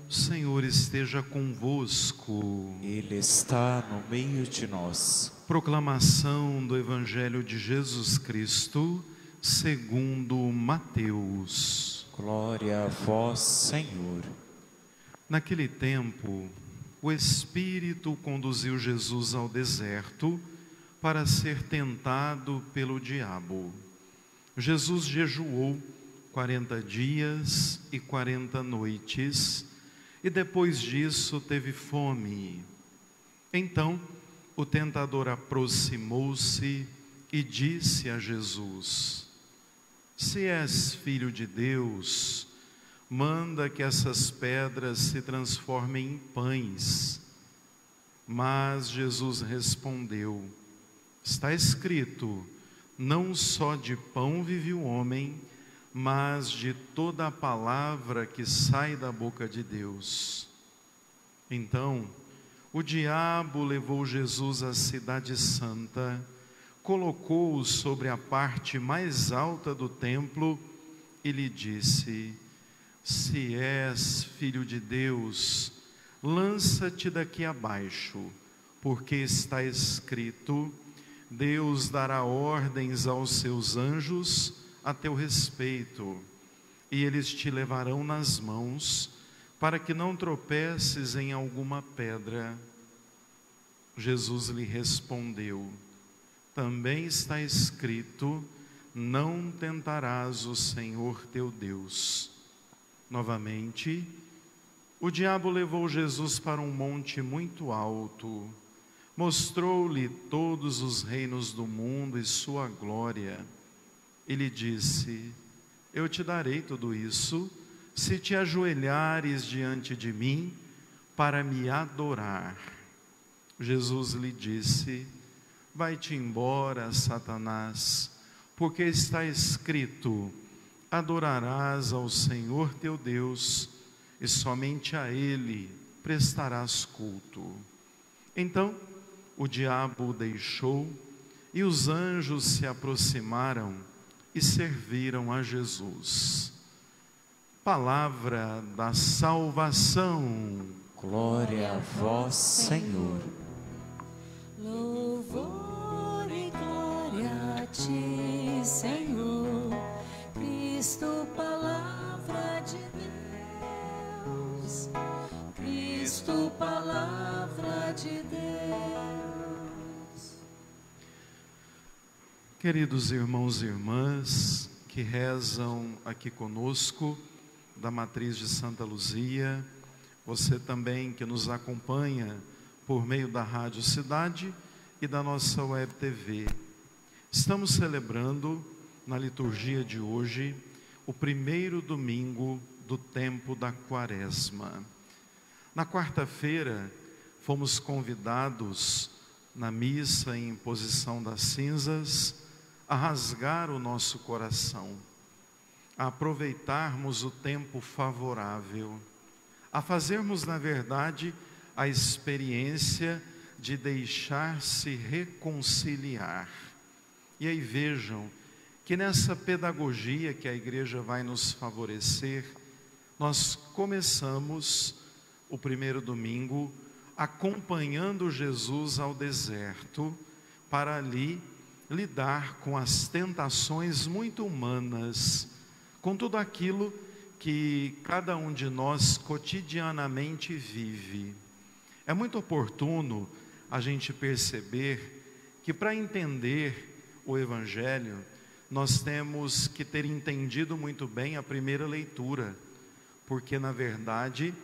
O Senhor esteja convosco. Ele está no meio de nós. Proclamação do Evangelho de Jesus Cristo, segundo Mateus. Glória a vós, Senhor. Naquele tempo, o Espírito conduziu Jesus ao deserto para ser tentado pelo diabo. Jesus jejuou 40 dias e 40 noites, e depois disso teve fome. Então, o tentador aproximou-se e disse a Jesus: Se és filho de Deus, manda que essas pedras se transformem em pães. Mas Jesus respondeu: Está escrito, não só de pão vive o homem, mas de toda a palavra que sai da boca de Deus. Então, o diabo levou Jesus à cidade santa, colocou-o sobre a parte mais alta do templo e lhe disse: Se és filho de Deus, lança-te daqui abaixo, porque está escrito: Deus dará ordens aos seus anjos a teu respeito, e eles te levarão nas mãos, para que não tropeces em alguma pedra. Jesus lhe respondeu: Também está escrito: Não tentarás o Senhor teu Deus. Novamente, o diabo levou Jesus para um monte muito alto, mostrou-lhe todos os reinos do mundo e sua glória. E lhe disse: Eu te darei tudo isso, se te ajoelhares diante de mim para me adorar. Jesus lhe disse: Vai-te embora, Satanás, porque está escrito: Adorarás ao Senhor teu Deus, e somente a Ele prestarás culto. Então o diabo o deixou, e os anjos se aproximaram e serviram a Jesus. Palavra da salvação. Glória a vós, Senhor. Louvor e glória a ti, Senhor, Cristo, palavra de Deus, Cristo, palavra de Deus. Queridos irmãos e irmãs que rezam aqui conosco, da Matriz de Santa Luzia, você também que nos acompanha por meio da Rádio Cidade e da nossa Web TV. Estamos celebrando, na liturgia de hoje, o primeiro domingo do tempo da Quaresma. Na quarta-feira, fomos convidados, na missa em imposição das cinzas, a rasgar o nosso coração, a aproveitarmos o tempo favorável, a fazermos, na verdade, a experiência de deixar-se reconciliar. E aí vejam que nessa pedagogia que a igreja vai nos favorecer, nós começamos o primeiro domingo acompanhando Jesus ao deserto, para ali lidar com as tentações muito humanas, com tudo aquilo que cada um de nós cotidianamente vive. É muito oportuno a gente perceber que, para entender o Evangelho, nós temos que ter entendido muito bem a primeira leitura, porque na verdade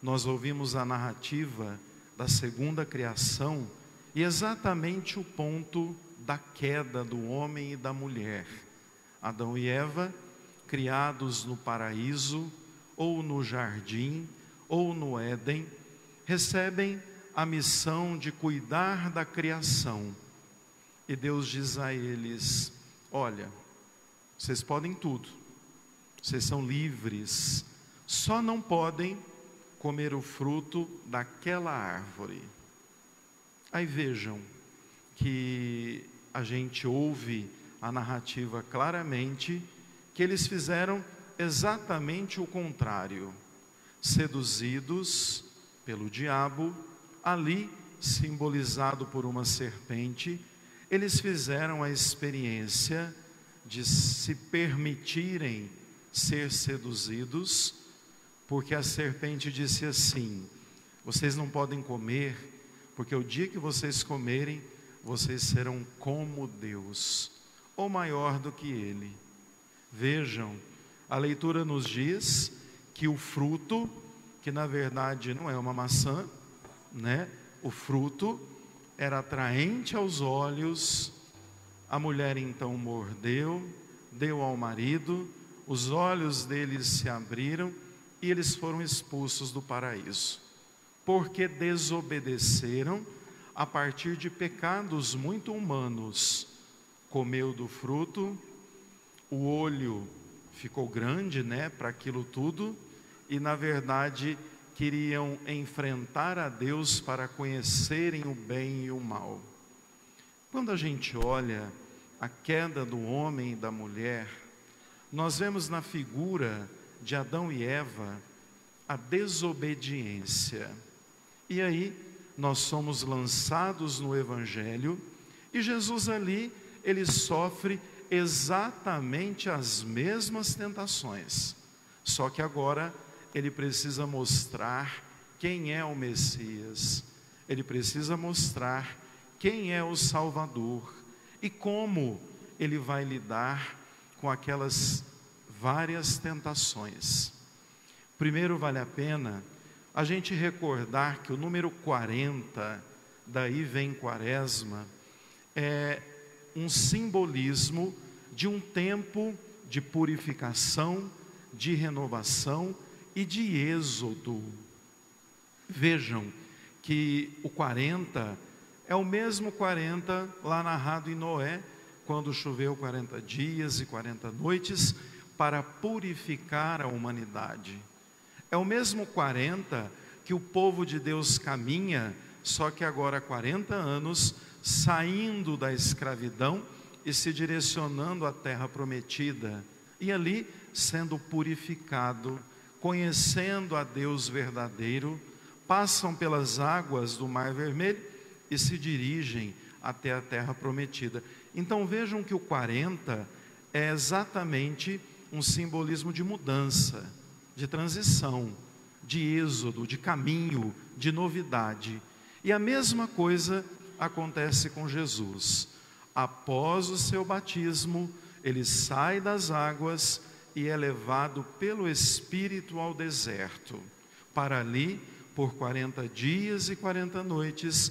nós ouvimos a narrativa da segunda criação e exatamente o ponto da queda do homem e da mulher. Adão e Eva, criados no paraíso, ou no jardim, ou no Éden, recebem a missão de cuidar da criação. E Deus diz a eles: olha, vocês podem tudo, vocês são livres, só não podem comer o fruto daquela árvore. Aí vejam que a gente ouve a narrativa claramente que eles fizeram exatamente o contrário. Seduzidos pelo diabo, ali simbolizado por uma serpente, eles fizeram a experiência de se permitirem ser seduzidos, porque a serpente disse assim: vocês não podem comer, porque o dia que vocês comerem, vocês serão como Deus, ou maior do que Ele. Vejam, a leitura nos diz que o fruto, que na verdade não é uma maçã, né? O fruto era atraente aos olhos. A mulher então mordeu, deu ao marido, os olhos deles se abriram e eles foram expulsos do paraíso, porque desobedeceram a partir de pecados muito humanos. Comeu do fruto, o olho ficou grande, né, para aquilo tudo, e na verdade queriam enfrentar a Deus para conhecerem o bem e o mal. Quando a gente olha a queda do homem e da mulher, nós vemos na figura de Adão e Eva a desobediência. E aí nós somos lançados no Evangelho, e Jesus ali, ele sofre exatamente as mesmas tentações, só que agora ele precisa mostrar quem é o Messias, ele precisa mostrar quem é o Salvador e como ele vai lidar com aquelas várias tentações. Primeiro, vale a pena a gente recordar que o número 40, daí vem Quaresma, é um simbolismo de um tempo de purificação, de renovação e de êxodo. Vejam que o 40 é o mesmo 40 lá narrado em Noé, quando choveu 40 dias e 40 noites para purificar a humanidade. É o mesmo 40 que o povo de Deus caminha, só que agora há 40 anos, saindo da escravidão e se direcionando à terra prometida, e ali sendo purificado, conhecendo a Deus verdadeiro, passam pelas águas do Mar Vermelho e se dirigem até a terra prometida. Então vejam que o 40 é exatamente um simbolismo de mudança, de transição, de êxodo, de caminho, de novidade. E a mesma coisa acontece com Jesus. Após o seu batismo, ele sai das águas e é levado pelo Espírito ao deserto, para ali, por 40 dias e 40 noites,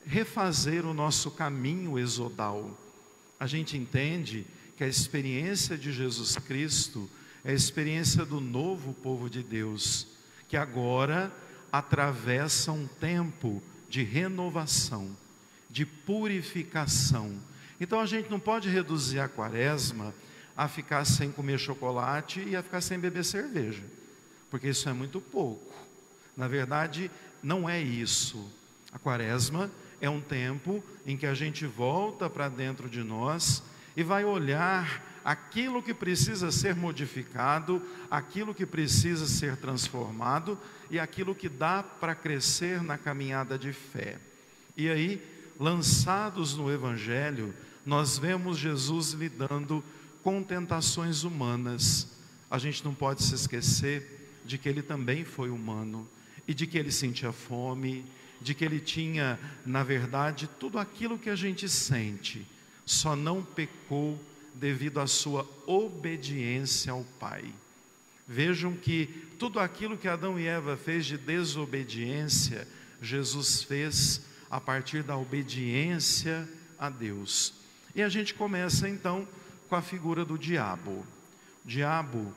refazer o nosso caminho exodal. A gente entende que a experiência de Jesus Cristo é a experiência do novo povo de Deus, que agora atravessa um tempo de renovação, de purificação. Então a gente não pode reduzir a Quaresma a ficar sem comer chocolate e a ficar sem beber cerveja, porque isso é muito pouco. Na verdade, não é isso. A Quaresma é um tempo em que a gente volta para dentro de nós e vai olhar aquilo que precisa ser modificado, aquilo que precisa ser transformado e aquilo que dá para crescer na caminhada de fé. E aí, lançados no Evangelho, nós vemos Jesus lidando com tentações humanas. A gente não pode se esquecer de que ele também foi humano e de que ele sentia fome, de que ele tinha, na verdade, tudo aquilo que a gente sente, só não pecou devido à sua obediência ao Pai. Vejam que tudo aquilo que Adão e Eva fez de desobediência, Jesus fez a partir da obediência a Deus. E a gente começa então com a figura do diabo. O diabo,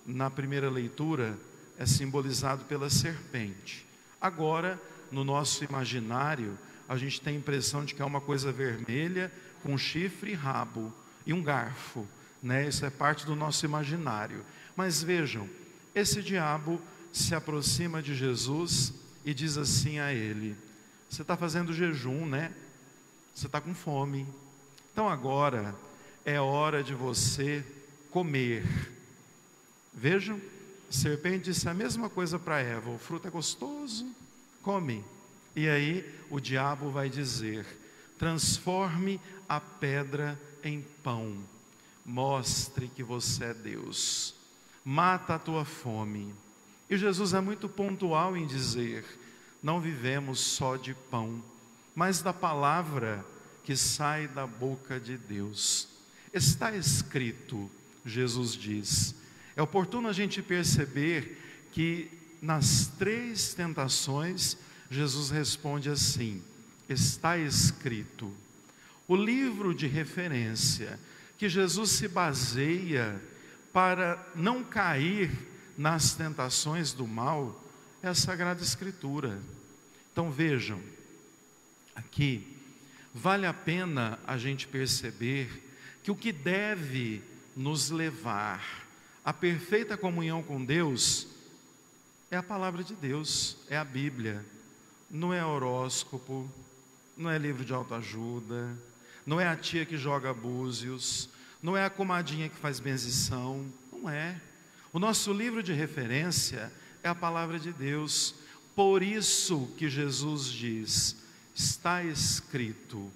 na primeira leitura, é simbolizado pela serpente. Agora, no nosso imaginário, a gente tem a impressão de que é uma coisa vermelha, com chifre e rabo, e um garfo, né? Isso é parte do nosso imaginário. Mas vejam, esse diabo se aproxima de Jesus e diz assim a ele: você está fazendo jejum, né? Você está com fome. Então agora, é hora de você comer. Vejam, a serpente disse a mesma coisa para Eva: o fruto é gostoso, come. E aí o diabo vai dizer: transforme a pedra em pão, mostre que você é Deus, mata a tua fome. E Jesus é muito pontual em dizer: não vivemos só de pão, mas da palavra que sai da boca de Deus. Está escrito, Jesus diz. É oportuno a gente perceber que nas 3 tentações, Jesus responde assim: está escrito. O livro de referência que Jesus se baseia para não cair nas tentações do mal é a Sagrada Escritura. Então vejam, aqui vale a pena a gente perceber que o que deve nos levar à perfeita comunhão com Deus é a palavra de Deus, é a Bíblia. Não é horóscopo, não é livro de autoajuda, não é a tia que joga búzios, não é a comadinha que faz benzição, não é. O nosso livro de referência é a palavra de Deus. Por isso que Jesus diz: está escrito,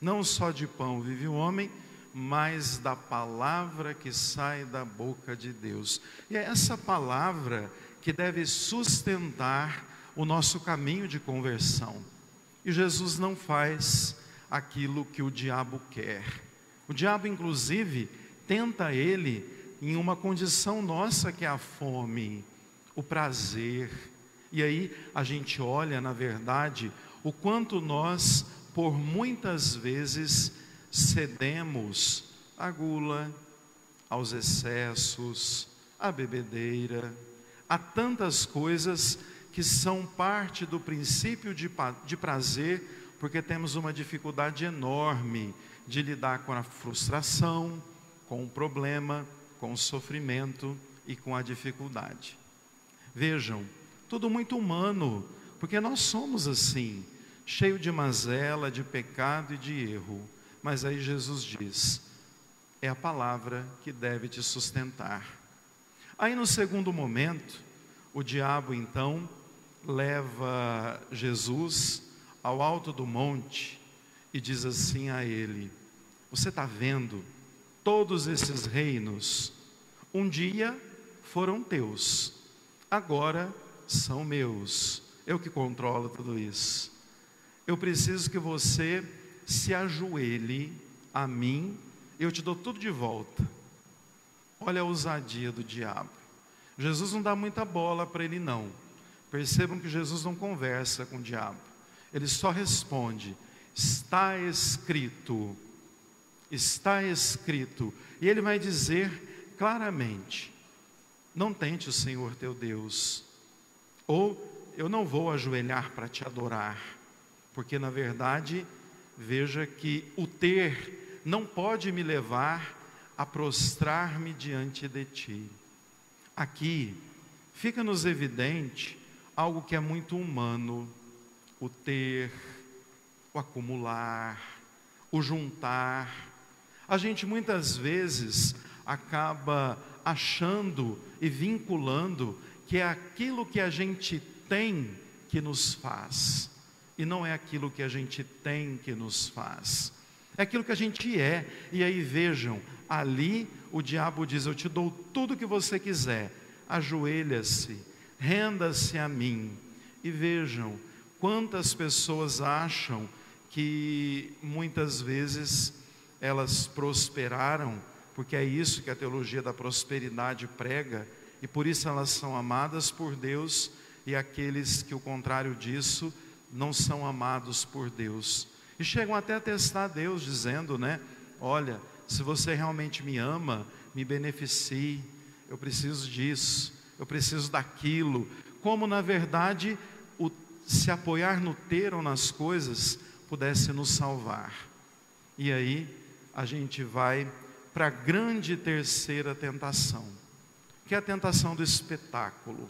não só de pão vive o homem, mas da palavra que sai da boca de Deus. E é essa palavra que deve sustentar o nosso caminho de conversão. E Jesus não faz aquilo que o diabo quer. O diabo, inclusive, tenta ele em uma condição nossa, que é a fome, o prazer. E aí a gente olha, na verdade, o quanto nós, por muitas vezes, cedemos à gula, aos excessos, à bebedeira, a tantas coisas que são parte do princípio de prazer, porque temos uma dificuldade enorme de lidar com a frustração, com o problema, com o sofrimento e com a dificuldade. Vejam, tudo muito humano, porque nós somos assim, cheio de mazela, de pecado e de erro. Mas aí Jesus diz: é a palavra que deve te sustentar. Aí no segundo momento, o diabo então leva Jesus ao alto do monte e diz assim a ele: você está vendo, todos esses reinos um dia foram teus, agora são meus, eu que controlo tudo isso. Eu preciso que você se ajoelhe a mim, eu te dou tudo de volta. Olha a ousadia do diabo. Jesus não dá muita bola para ele não. Percebam que Jesus não conversa com o diabo. Ele só responde: está escrito. Está escrito. E ele vai dizer claramente: não tente o Senhor teu Deus. Ou eu não vou ajoelhar para te adorar. Porque na verdade, veja que o ter não pode me levar a prostrar-me diante de ti. Aqui fica-nos evidente algo que é muito humano: o ter, o acumular, o juntar. A gente muitas vezes acaba achando e vinculando que é aquilo que a gente tem que nos faz, e não é aquilo que a gente tem que nos faz, é aquilo que a gente é. E aí vejam, ali o diabo diz: eu te dou tudo que você quiser, ajoelha-se, renda-se a mim. E vejam, quantas pessoas acham que muitas vezes elas prosperaram, porque é isso que a teologia da prosperidade prega, e por isso elas são amadas por Deus, e aqueles que o contrário disso não são amados por Deus. E chegam até a testar Deus, dizendo, né? Olha, se você realmente me ama, me beneficie, eu preciso disso, eu preciso daquilo. Como na verdade, se apoiar no ter ou nas coisas pudesse nos salvar. E aí a gente vai para a grande terceira tentação, que é a tentação do espetáculo,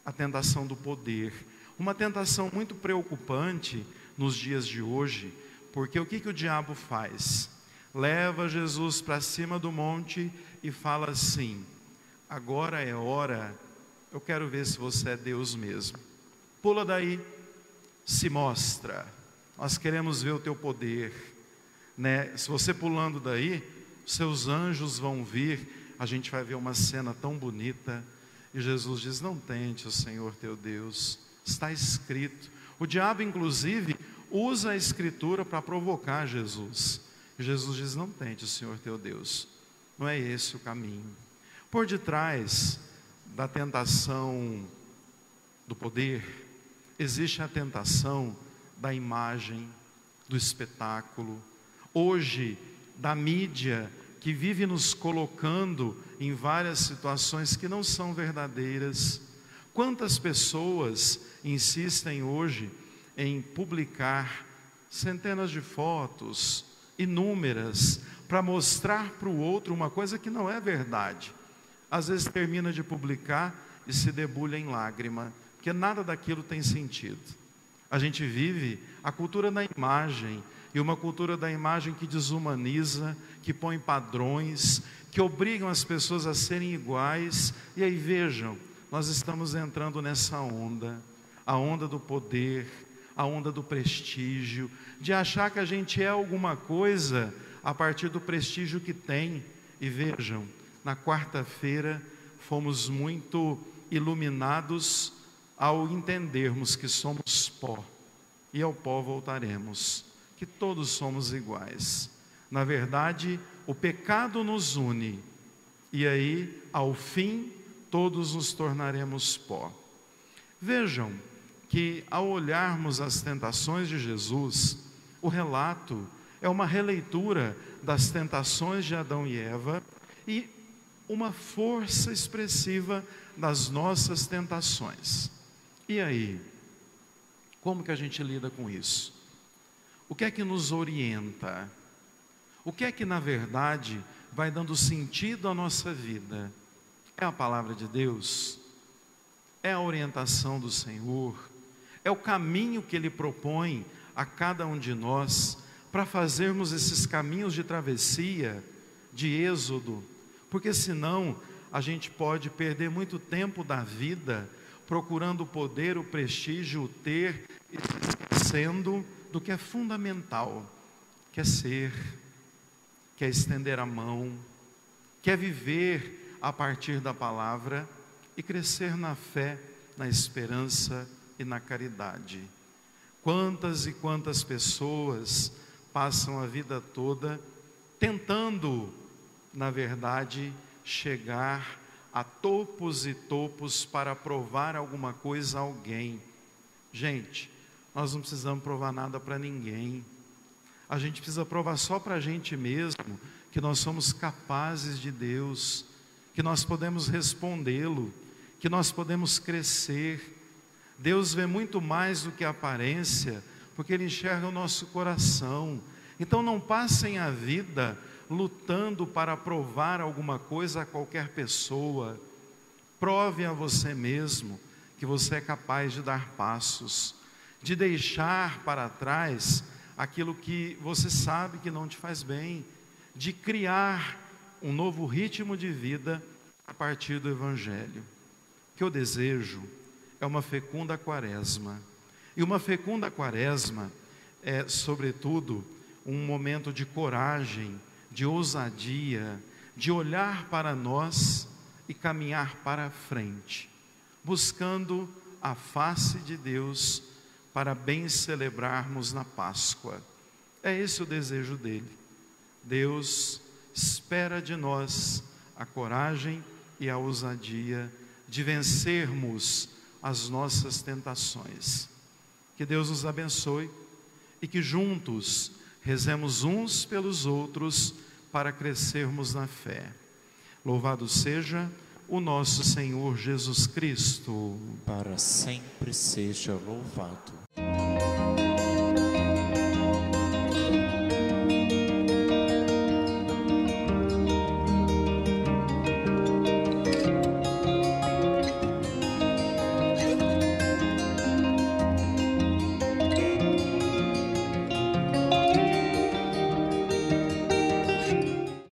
a tentação do poder. Uma tentação muito preocupante nos dias de hoje, porque o que o diabo faz? leva Jesus para cima do monte e fala assim: agora é hora, eu quero ver se você é Deus mesmo. Pula daí, se mostra, nós queremos ver o teu poder, né? Se você pulando daí, seus anjos vão vir, a gente vai ver uma cena tão bonita. E Jesus diz: não tente o Senhor teu Deus, está escrito. O diabo inclusive usa a escritura para provocar Jesus. E Jesus diz: não tente o Senhor teu Deus, não é esse o caminho. Por detrás da tentação do poder, existe a tentação da imagem, do espetáculo, hoje da mídia, que vive nos colocando em várias situações que não são verdadeiras. Quantas pessoas insistem hoje em publicar centenas de fotos, inúmeras, para mostrar para o outro uma coisa que não é verdade. Às vezes termina de publicar e se debulha em lágrima, porque nada daquilo tem sentido. A gente vive a cultura da imagem, e uma cultura da imagem que desumaniza, que põe padrões, que obrigam as pessoas a serem iguais. E aí vejam, nós estamos entrando nessa onda, a onda do poder, a onda do prestígio, de achar que a gente é alguma coisa a partir do prestígio que tem. E vejam, na quarta-feira fomos muito iluminados ao entendermos que somos pó, e ao pó voltaremos, que todos somos iguais. Na verdade, o pecado nos une, e aí, ao fim, todos nos tornaremos pó. Vejam que, ao olharmos as tentações de Jesus, o relato é uma releitura das tentações de Adão e Eva, e uma força expressiva das nossas tentações. E aí, como que a gente lida com isso? O que é que nos orienta? O que é que, na verdade, vai dando sentido à nossa vida? É a palavra de Deus? É a orientação do Senhor? É o caminho que Ele propõe a cada um de nós para fazermos esses caminhos de travessia, de êxodo? Porque senão a gente pode perder muito tempo da vida procurando o poder, o prestígio, o ter, e se esquecendo do que é fundamental, que é ser, que é estender a mão, que é viver a partir da palavra e crescer na fé, na esperança e na caridade. Quantas e quantas pessoas passam a vida toda tentando, na verdade, chegar a topos e topos para provar alguma coisa a alguém. Gente, nós não precisamos provar nada para ninguém. A gente precisa provar só para a gente mesmo que nós somos capazes de Deus, que nós podemos respondê-lo, que nós podemos crescer. Deus vê muito mais do que a aparência, porque Ele enxerga o nosso coração. Então não passem a vida lutando para provar alguma coisa a qualquer pessoa. Prove a você mesmo que você é capaz de dar passos, de deixar para trás aquilo que você sabe que não te faz bem, de criar um novo ritmo de vida a partir do Evangelho. O que eu desejo é uma fecunda quaresma, e uma fecunda quaresma é, sobretudo, um momento de coragem, de ousadia, de olhar para nós e caminhar para a frente, buscando a face de Deus para bem celebrarmos na Páscoa. É esse o desejo dele. Deus espera de nós a coragem e a ousadia de vencermos as nossas tentações. Que Deus nos abençoe e que juntos rezemos uns pelos outros para crescermos na fé. Louvado seja o nosso Senhor Jesus Cristo. Para sempre seja louvado.